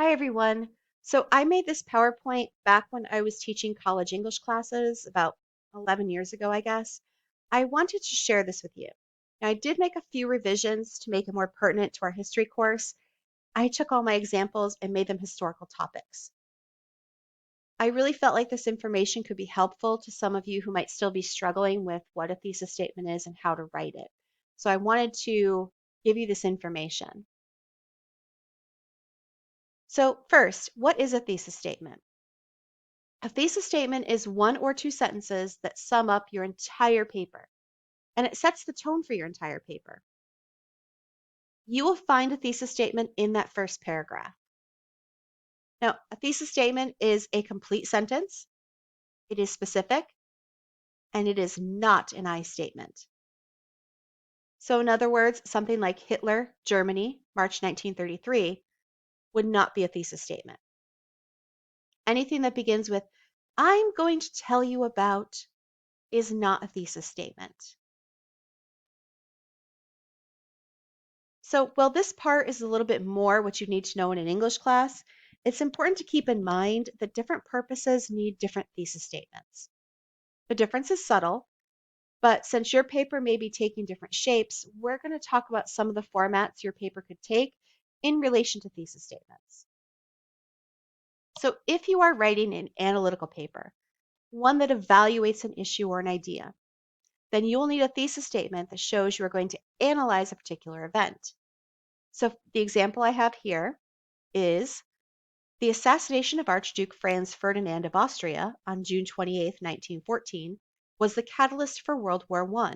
Hi, everyone. So I made this PowerPoint back when I was teaching college English classes about 11 years ago, I guess. I wanted to share this with you. Now, I did make a few revisions to make it more pertinent to our history course. I took all my examples and made them historical topics. I really felt like this information could be helpful to some of you who might still be struggling with what a thesis statement is and how to write it. So I wanted to give you this information. So first, what is a thesis statement? A thesis statement is one or two sentences that sum up your entire paper, and it sets the tone for your entire paper. You will find a thesis statement in that first paragraph. Now, a thesis statement is a complete sentence, it is specific, and it is not an I statement. So, in other words, something like Hitler, Germany, March 1933, would not be a thesis statement. Anything that begins with, I'm going to tell you about, is not a thesis statement. So while this part is a little bit more what you need to know in an English class, it's important to keep in mind that different purposes need different thesis statements. The difference is subtle, but since your paper may be taking different shapes, we're going to talk about some of the formats your paper could take in relation to thesis statements. So if you are writing an analytical paper, one that evaluates an issue or an idea, then you will need a thesis statement that shows you are going to analyze a particular event. So the example I have here is the assassination of Archduke Franz Ferdinand of Austria on June 28, 1914, was the catalyst for World War I.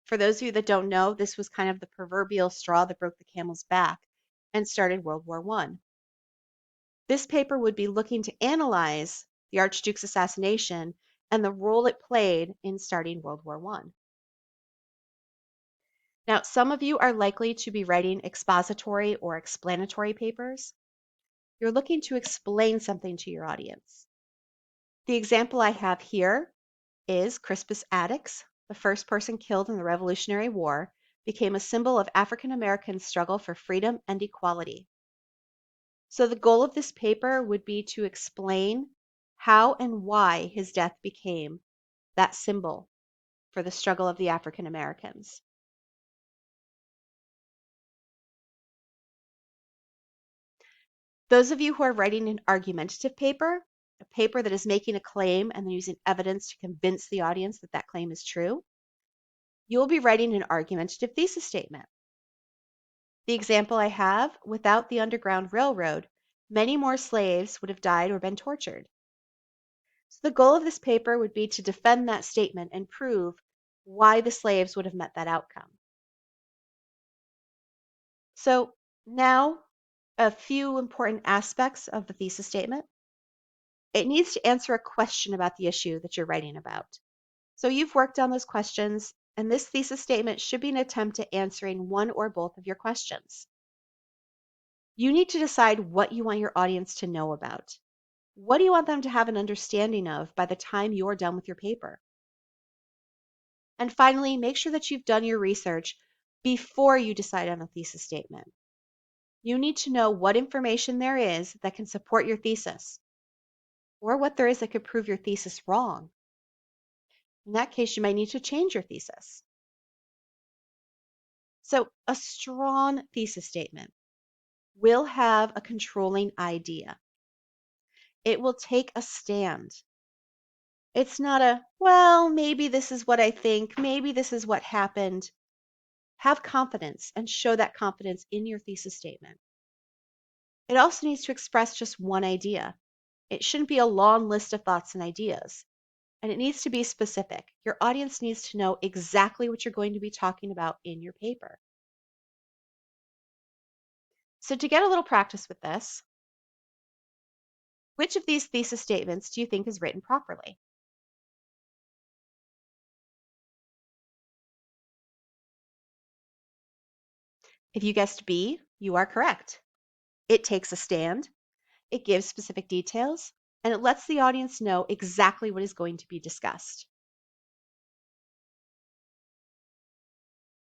For those of you that don't know, this was kind of the proverbial straw that broke the camel's back and started World War I. This paper would be looking to analyze the Archduke's assassination and the role it played in starting World War I. Now, some of you are likely to be writing expository or explanatory papers. You're looking to explain something to your audience. The example I have here is Crispus Attucks, the first person killed in the Revolutionary War, became a symbol of African American struggle for freedom and equality. So the goal of this paper would be to explain how and why his death became that symbol for the struggle of the African Americans. Those of you who are writing an argumentative paper, a paper that is making a claim and then using evidence to convince the audience that that claim is true, you will be writing an argumentative thesis statement. The example I have, without the Underground Railroad, many more slaves would have died or been tortured. So the goal of this paper would be to defend that statement and prove why the slaves would have met that outcome. So now, a few important aspects of the thesis statement. It needs to answer a question about the issue that you're writing about. So you've worked on those questions, and this thesis statement should be an attempt at answering one or both of your questions. You need to decide what you want your audience to know about. What do you want them to have an understanding of by the time you're done with your paper? And finally, make sure that you've done your research before you decide on a thesis statement. You need to know what information there is that can support your thesis, or what there is that could prove your thesis wrong. In that case, you might need to change your thesis. So a strong thesis statement will have a controlling idea. It will take a stand. It's not a, well, maybe this is what I think, maybe this is what happened. Have confidence and show that confidence in your thesis statement. It also needs to express just one idea. It shouldn't be a long list of thoughts and ideas. And it needs to be specific. Your audience needs to know exactly what you're going to be talking about in your paper. So to get a little practice with this, which of these thesis statements do you think is written properly? If you guessed B, you are correct. It takes a stand, it gives specific details, and it lets the audience know exactly what is going to be discussed.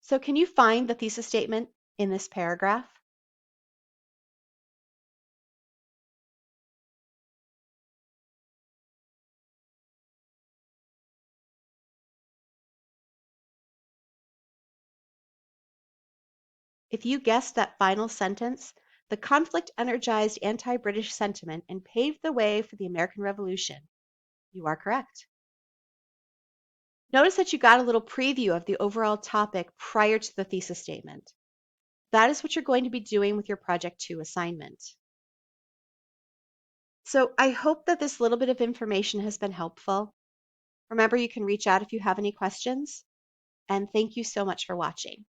So can you find the thesis statement in this paragraph? If you guessed that final sentence, the conflict energized anti-British sentiment and paved the way for the American Revolution, you are correct. Notice that you got a little preview of the overall topic prior to the thesis statement. That is what you're going to be doing with your Project 2 assignment. So I hope that this little bit of information has been helpful. Remember, you can reach out if you have any questions. And thank you so much for watching.